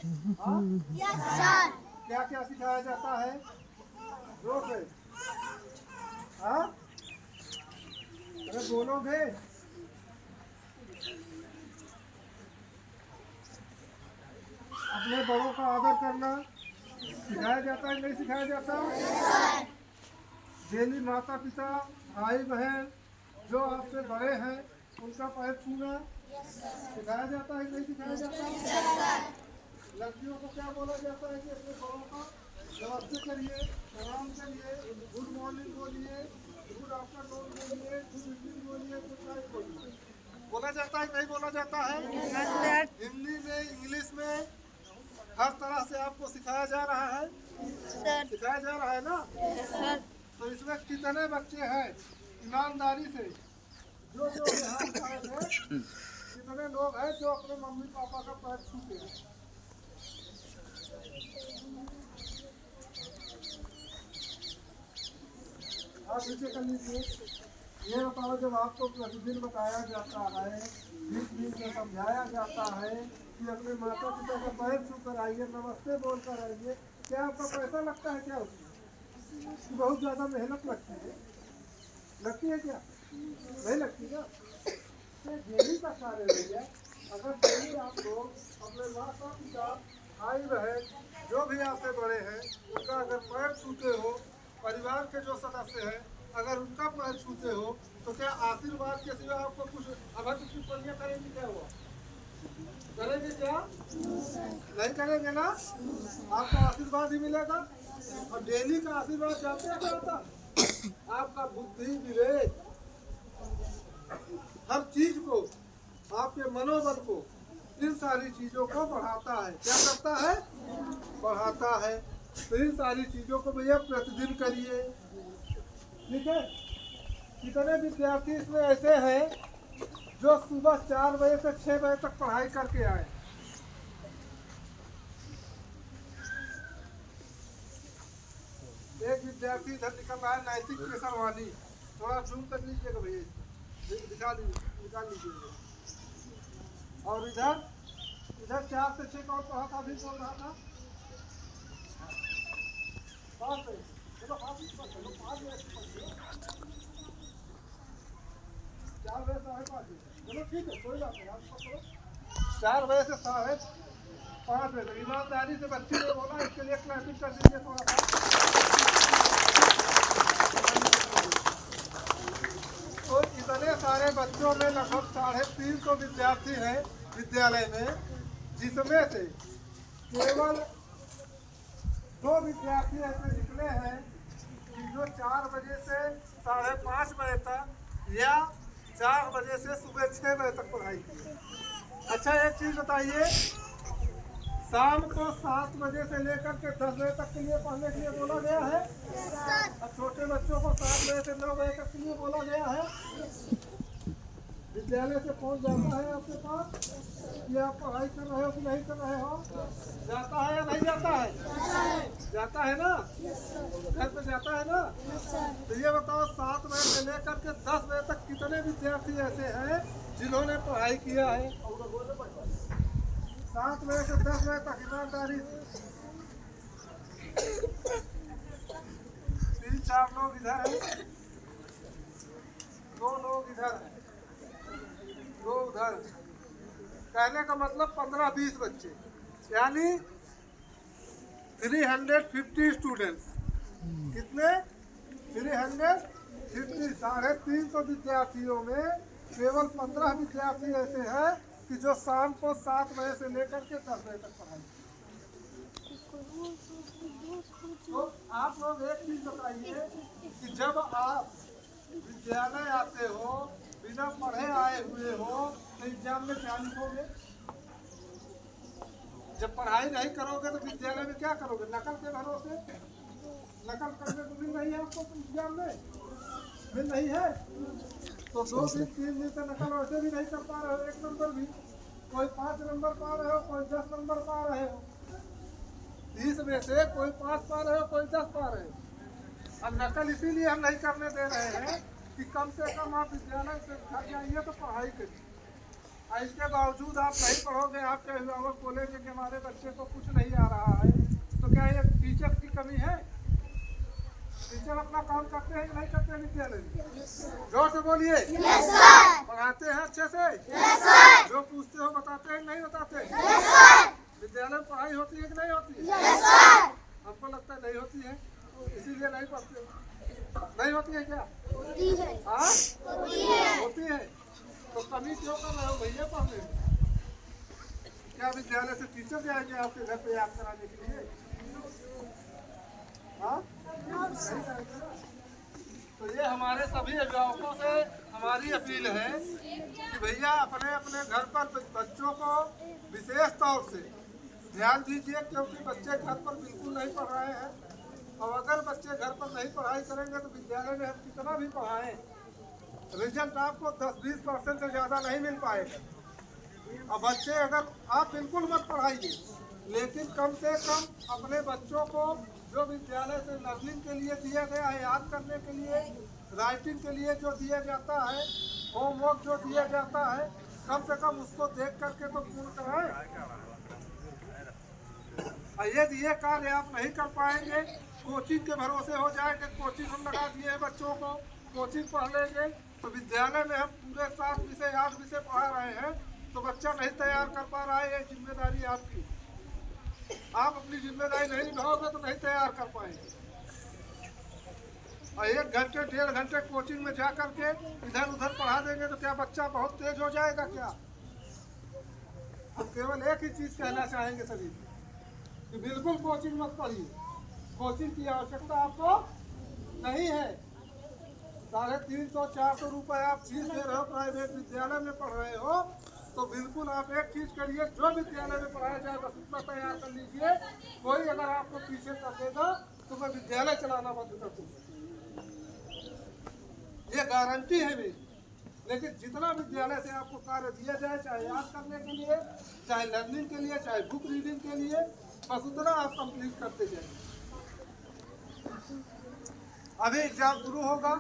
हाँ? क्या क्या सिखाया जाता है जोर से? हाँ, अरे बोलोगे? अपने बड़ों का आदर करना सिखाया जाता है नहीं सिखाया जाता? डेली माता पिता भाई बहन जो आपसे बड़े हैं उनका पैर छूना सिखाया जाता है नहीं सिखाया जाता? लड़कियों को क्या बोला जाता है कि अपने बड़ों का नमस्ते करिए, प्रणाम करिए, गुड मॉर्निंग बोलिए, गुड आफ्टरनून बोलिए, गुड इवनिंग बोलिए, गुड नाइट बोलिए। बोला जाता है नहीं बोला जाता है? हिंदी में इंग्लिश में हर तरह से आपको सिखाया जा रहा है। सिखाया जा रहा है ना? तो इसमें कितने बच्चे हैं ईमानदारी से जो जो यहाँ आए थे कितने लोग हैं जो अपने मम्मी पापा का पैर छूते हैं? आप नीचे कर लीजिए। ये बताओ जब आपको प्रतिदिन बताया जाता है बीच बीच में समझाया जाता है कि अपने माता पिता का पैर छू कर आइए, नमस्ते बोल कर आइए, क्या आपका पैसा लगता है क्या उसमें? बहुत ज़्यादा मेहनत लगती है क्या? नहीं लगती ना? ये डेली का कार्य भैया। अगर डेली आप लोग अपने माता पिता भाई बहन जो भी आपसे बड़े हैं उनका अगर पैर छूते हो, परिवार के जो सदस्य हैं अगर उनका पैर छूते हो तो क्या आशीर्वाद के सिवा आपको कुछ अभद्र टिप्पणियां करेंगे क्या? हुआ करेंगे क्या? नहीं करेंगे ना? आपको आशीर्वाद ही मिलेगा। और डेली का आशीर्वाद जानते हैं क्या होता? आपका बुद्धि विवेक हर चीज को आपके मनोबल को इन सारी चीजों को बढ़ाता है। क्या करता है? बढ़ाता है। तो इन सारी चीजों को भैया प्रतिदिन करिए। ठीक है? कितने विद्यार्थी इसमें ऐसे हैं जो सुबह 4 बजे से 6 बजे तक पढ़ाई करके आए? एक विद्यार्थी इधर निकल रहा है नैतिक प्रेशर वाली, थोड़ा जूम कर लीजिएगा भैया, दिखा लीजिए, निकाल लीजिए। और इधर इधर 4 से 6 कौन पढ़ा था? अभी बोल रहा था 5 बजे। चलो 5 बजे 4 बजे से 5:30। चलो ठीक है, कोई बात नहीं, आप पकड़ो 4 बजे से 5:30 बजे। ईमानदारी से बच्चे ने बोला, इसके लिए क्लैपिंग कर दीजिए थोड़ा सा। तो इतने सारे बच्चों में लगभग 350 विद्यार्थी हैं विद्यालय में, जिसमें से केवल 2 विद्यार्थी ऐसे निकले हैं कि जो 4 बजे से 5:30 बजे तक या 4 बजे से सुबह 6 बजे तक पढ़ाई की। अच्छा एक चीज़ बताइए, शाम को 7 बजे से लेकर के 10 बजे तक के लिए पढ़ने के लिए बोला गया है। और छोटे बच्चों को 7 बजे से 9 बजे तक के लिए बोला गया है। विद्यालय से फोन जाता है आपके पास कि आप पढ़ाई कर रहे हो कि नहीं कर रहे हो? जाता है या नहीं जाता है? जाता है ना? घर पे जाता है ना? तो ये बताओ 7 बजे से लेकर के 10 बजे तक कितने विद्यार्थी ऐसे हैं जिन्होंने पढ़ाई किया है? 7 बजे से 10 बजे तक ईमानदारी से। 3-4 लोग इधर हैं, 2 लोग इधर हैं, 2 उधर। कहने का मतलब 15-20 बच्चे, यानी 350 स्टूडेंट्स। कितने? 350। 350 विद्यार्थियों में केवल 15 विद्यार्थी ऐसे हैं कि जो शाम को 7 बजे से लेकर के 10 बजे तक पढ़ाई। तो आप लोग एक चीज बताइए कि जब आप विद्यालय आते हो बिना पढ़े आए हुए हो तो एग्जाम में क्या लिखोगे? जब पढ़ाई नहीं करोगे तो विद्यालय में क्या करोगे? नकल के भरोसे? नकल करने को मिल रही है आपको एग्जाम में? मिल रही है? तो 2 दिन 3 दिन से नकल वैसे भी नहीं कर पा रहे हो, 1 नंबर भी। कोई 5 नंबर पा रहे हो, कोई 10 नंबर पा रहे हो। 30 में से कोई 5 पा रहे हो, कोई 10 पा रहे हो। अब नकल इसीलिए हम नहीं करने दे रहे हैं कि कम से कम आप विद्यालय से घर जाइए तो पढ़ाई करिए। और इसके बावजूद आप नहीं पढ़ोगे, आपके अभिभावक बोलेंगे कि हमारे बच्चे को कुछ नहीं आ रहा है, तो क्या ये टीचर की कमी है? टीचर अपना काम करते हैं कि नहीं करते हैं विद्यालय में? जोर से बोलिए। पढ़ाते हैं अच्छे से? जो पूछते हो बताते हैं नहीं बताते? विद्यालय में पढ़ाई होती है कि नहीं होती है? हमको लगता है नहीं होती है, इसीलिए नहीं पढ़ते। नहीं होती है क्या? हाँ होती है। तो कमी क्यों कर रहे हो भैया पढ़ने में? क्या विद्यालय से टीचर जाएंगे आपके घर पे याद कराने के लिए? हाँ तो ये हमारे सभी अभिभावकों से हमारी अपील है कि भैया अपने अपने घर पर बच्चों को विशेष तौर से ध्यान दीजिए, क्योंकि बच्चे घर पर बिल्कुल नहीं पढ़ रहे हैं। और अगर बच्चे घर पर नहीं पढ़ाई करेंगे तो विद्यालय में हम कितना भी पढ़ाएं, रिजल्ट आपको 10-20% से ज़्यादा नहीं मिल पाएगा। और बच्चे अगर आप बिल्कुल मत पढ़ाइए, लेकिन कम से कम अपने बच्चों को जो विद्यालय से लर्निंग के लिए दिया गया है, याद करने के लिए, राइटिंग के लिए जो दिया जाता है, होमवर्क जो दिया जाता है, कम से कम उसको देख करके तो पूर्ण कराएं। यदि ये कार्य आप नहीं कर पाएंगे, कोचिंग के भरोसे हो जाएंगे, कोचिंग हम लगा दिए हैं बच्चों को, कोचिंग पढ़ लेंगे, तो विद्यालय में हम पूरे 7 विषय 8 विषय पढ़ा रहे हैं, तो बच्चा नहीं तैयार कर पा रहा है। ये जिम्मेदारी आपकी। आप अपनी जिम्मेदारी नहीं निभाओगे तो नहीं तैयार कर पाएंगे। और 1 घंटे 1.5 घंटे कोचिंग में जा करके इधर उधर पढ़ा देंगे तो क्या बच्चा बहुत तेज हो जाएगा क्या? हम केवल एक ही चीज कहना चाहेंगे सभी कि बिल्कुल कोचिंग मत पढ़िए। कोचिंग की आवश्यकता आपको नहीं है। 350-400 रुपये आप फीस दे रहे हो, प्राइवेट विद्यालय में पढ़ रहे हो, तो बिल्कुल आप एक चीज करिए, जो विद्यालय में पढ़ाया जाए बस उतना तैयार कर लीजिए। कोई अगर आपको पीछे कर देगा तो मैं विद्यालय चलाना बंद कर दूंगा, ये गारंटी है मेरी। लेकिन जितना विद्यालय से आपको कार्य दिया जाए, चाहे याद करने के लिए, चाहे लर्निंग के लिए, चाहे बुक रीडिंग के लिए, बस उतना आप कंप्लीट करते जाइए। अभी एग्जाम शुरू होगा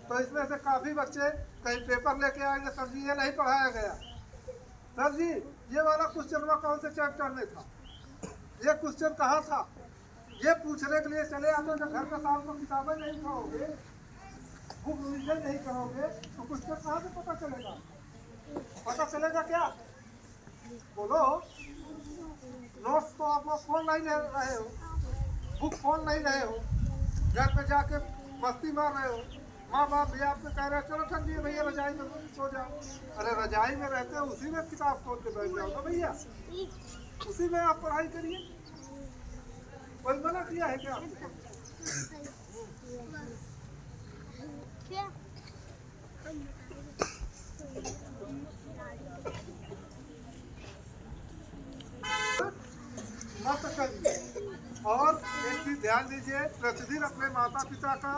तो इसमें से काफ़ी बच्चे कहीं पेपर लेके आएंगे, सर जी ये नहीं पढ़ाया गया, सर जी ये वाला क्वेश्चन कौन से चैप्टर में था, ये क्वेश्चन कहाँ था, ये पूछने के लिए चले आते। जब घर में शाम को किताबें नहीं खाओगे, बुक रिविजन नहीं करोगे, तो क्वेश्चन कहाँ से पता चलेगा? पता चलेगा क्या? बोलो। नोट्स तो आप लोग खोल नहीं रहे हो, बुक खोल नहीं रहे हो, घर पे जाके मस्ती मार रहे हो। माँ बाप भी आपसे कह रहे हैं चलो ठंडी है भैया रजाई में सो जाओ। अरे रजाई में रहते हो, उसी में किताब खोल के बैठ जाओ ना भैया, उसी में आप पढ़ाई करिए। कोई मना किया है क्या आपको? मत करिए। और एक चीज ध्यान दीजिए, प्रतिदिन अपने माता पिता का,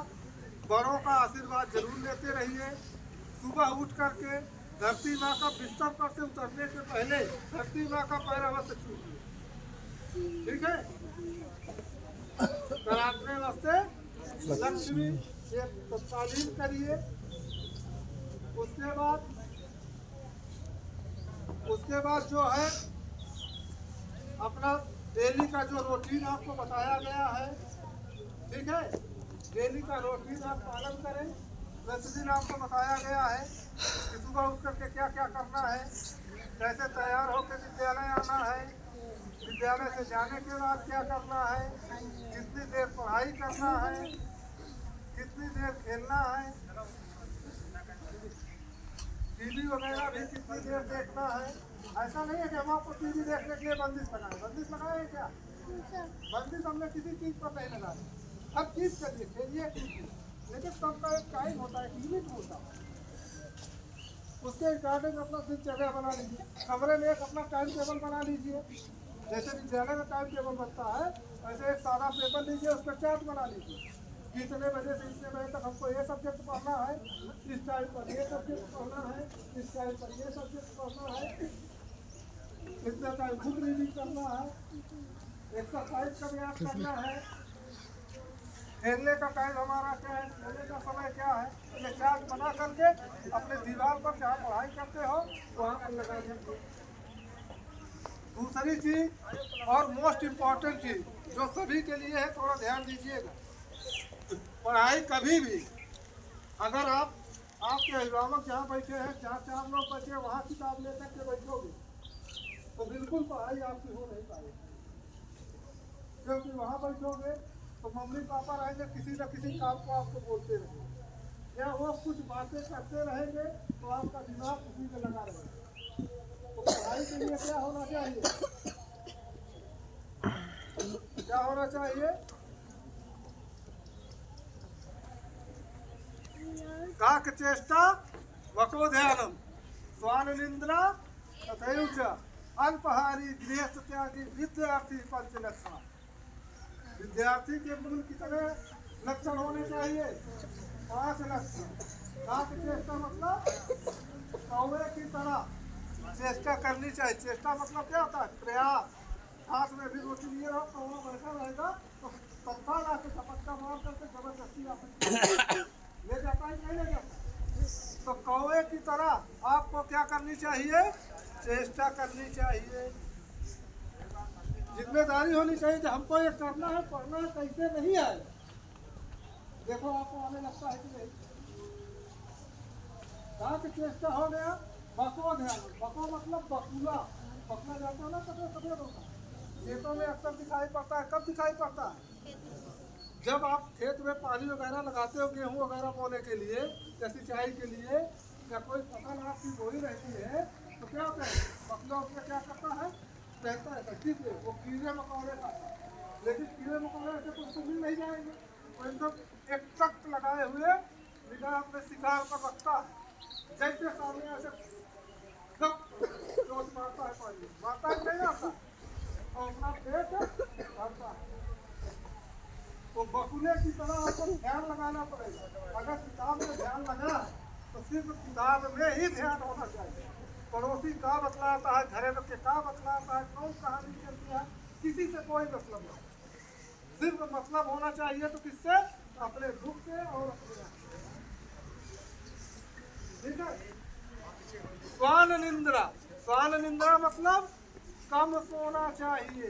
बड़ों का आशीर्वाद जरूर लेते रहिए। सुबह उठ करके धरती माँ का बिस्तर पर से उतरने से पहले धरती माँ का पैर अवश्य छूइए, ठीक है? प्रार्थना वास्ते लक्ष्मी ये तालीम करिए। उसके बाद जो है अपना डेली का जो रूटीन आपको बताया गया है, ठीक है, डेली का रूटीन आप पालन करें। प्रतिदिन आपको बताया गया है कि सुबह उठ करके क्या क्या करना है, कैसे तैयार होकर विद्यालय आना है, विद्यालय से जाने के बाद क्या करना है, कितनी देर पढ़ाई करना है, कितनी देर खेलना है, टीवी वगैरह भी कितनी देर देखना है। ऐसा नहीं है कि हम आपको टीवी देखने के लिए बंदिश लगाए। बंदिश लगाए है क्या? बंदिश हमने किसी चीज़ पर नहीं लगाई। हर चीज़ के लिए खेलिए, लेकिन सबका एक टाइम होता है, लिमिट होता है। उसके अकॉर्डिंग अपना दिनचर्या बना लीजिए। कमरे में एक अपना टाइम टेबल बना लीजिए। जैसे विद्यालय में टाइम टेबल बनता है, वैसे एक सादा पेपर लीजिए, उस पर चार्ट बना लीजिए। इतने बजे से इतने बजे तक हमको ये सब्जेक्ट पढ़ना है, इस टाइम पर ये सब्जेक्ट पढ़ना है, इस टाइम पर ये सब्जेक्ट पढ़ना है, इतना टाइम बुक रीडिंग करना है, एक्सरसाइज का प्रयास करना है, खेलने का टाइम हमारा क्या है, खेलने का समय क्या है, ये चार्ट बना करके अपने दीवार पर जहाँ पढ़ाई करते हो वहाँ पर लगा दीजिए। दूसरी चीज और मोस्ट इम्पॉर्टेंट चीज जो सभी के लिए है, थोड़ा ध्यान दीजिएगा। पढ़ाई कभी भी अगर आपके अभिभावक जहाँ बैठे हैं, चार चार लोग बैठे वहाँ किताब लेकर के बैठोगे तो बिल्कुल पढ़ाई आपकी हो नहीं पाएगी, क्योंकि वहाँ बैठोगे तो मम्मी पापा रहेंगे, किसी न किसी काम को आपको बोलते रहेंगे या वो कुछ बातें करते रहेंगे तो आपका दिमाग उसी में लगा रहेगा। तो पढ़ाई के लिए क्या होना चाहिए, क्या होना चाहिए, काक चेष्टा वको ध्यानम स्वानिंद्रा तथैव च अल्पहारी गृहस्थ त्यागी विद्यार्थी पंचलक्षण। विद्यार्थी के मूल कितने लक्षण होने चाहिए, 5 लक्षण। काक चेष्टा मतलब कौवे की तरह चेष्टा करनी चाहिए। चेष्टा मतलब क्या होता है, प्रयास। हाथ में भी रोटी लिए रहो, कौवा बैठा रहेगा तो तत्काल आके झपट्टा मार करके जबरदस्ती आपको ले जाता है, नहीं ले जाता। तो कौवे की तरह आपको क्या करनी चाहिए, चेष्टा करनी चाहिए। जिम्मेदारी होनी चाहिए कि हमको ये करना है, पढ़ना है, कैसे नहीं है। देखो आपको आने लगता है कि नहीं। कहाँ की चेष्टा हो गया, बको ध्यान। बको मतलब बकुला, पकड़ा जाता है ना, सफेद सफेद होता है, खेतों में अक्सर दिखाई पड़ता है। कब दिखाई पड़ता है, जब आप खेत में पानी वगैरह लगाते हो गेहूँ वगैरह बोने के लिए या सिंचाई के लिए, या कोई फसल आपकी बोई रहती है तो क्या होता है, बकुला उसमें क्या करता है, रहता है ठीक है, वो कीड़े मकोड़े खाता है। लेकिन कीड़े मकोड़े ऐसे कुछ तो मिल नहीं जाएंगे, वो एकदम एक टक लगाए हुए निगाह अपने शिकार पर रखता है। जैसे सामने ऐसे जोश मारता है, पानी मारता है नहीं आता और अपना पेट भरता है। तो बकुले की तरह आपको ध्यान लगाना पड़ेगा। अगर किताब में ध्यान लगा तो सिर्फ किताब में ही ध्यान होना चाहिए। पड़ोसी का बतलाता है, घरे में क्या बतलाता है, कौन कहानी चलती है, किसी से कोई मतलब नहीं। सिर्फ मतलब होना चाहिए तो किससे, अपने दुख से और अपने। ठीक है। स्वान निंद्रा, स्वान निंद्रा मतलब कम सोना चाहिए,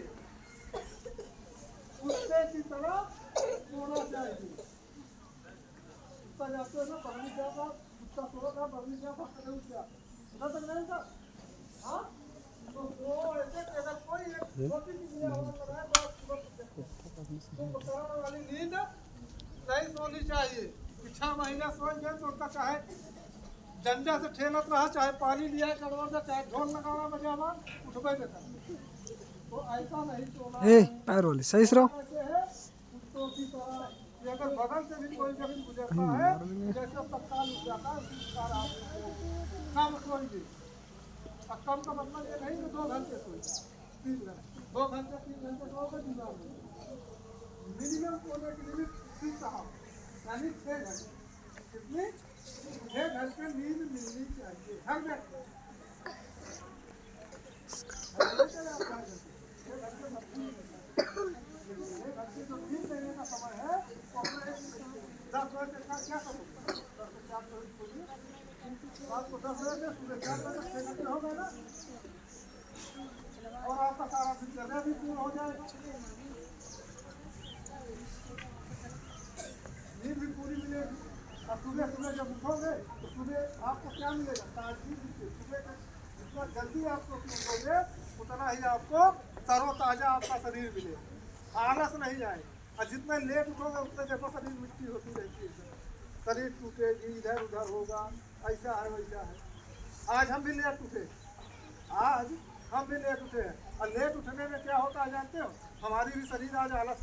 कुत्ते की तरह सोना चाहिए। कुत्ता जाते हैं ना, बर्मी जाता, कुत्ता सोता, बर्मी जाता, कदे उठ जाता, उधर तक नहीं था। हाँ, तो वो ऐसे अगर कोई एक छोटी सी क्रिया होना लगाए तो आप तो उतरने वाली नींद नहीं सोनी चाहिए। 6 महीना सोच गए तो उनका चाहे डंडा से ठेलत रहा, चाहे पानी लिया करवा दे, चाहे ढोल लगाना बजावा, उठबे देता। तो ऐसा नहीं सोना है। पैर वाले सही से रहो। कुत्तों की तरह कि अगर बगल से भी कोई जमीन गुजरता है जैसे तत्काल उठ जाता है, उसी प्रकार आप कम सोइए। और कम का मतलब ये नहीं कि 2 घंटे सोइए, 3 घंटे, 2 घंटे 3 घंटे सोओगे बीमार हो। मिनिमम सोने की लिमिट 3 साहब, यानी 6 घंटे। कितनी, 6 घंटे नींद मिलनी चाहिए हर व्यक्ति। जो नींद लेने का समय है तो अपना 10 बजे का क्या करोगे, 10 से 4 बजे सोइए, रात को 10 बजे से सुबह 4 बजे तक 6 घंटे हो गए ना, और आपका सारा दिनचर्या भी पूरा हो जाएगा, नींद भी पूरी मिलेगी। और सुबह सुबह जब उठोगे तो सुबह आपको क्या मिलेगा, ताजगी से। सुबह का जितना जल्दी आप उठोगे उतना ही आपको तरोताजा आपका शरीर मिलेगा, आलस नहीं जाएगा। और जितना लेट उठोगे उतने देखो शरीर मिट्टी होती रहती है, शरीर टूटेगी, इधर उधर होगा, ऐसा है वैसा है। आज हम भी लेट उठे, आज हम भी लेट उठे हैं, और लेट उठने में क्या होता है जानते हो, हमारी भी शरीर आज आलस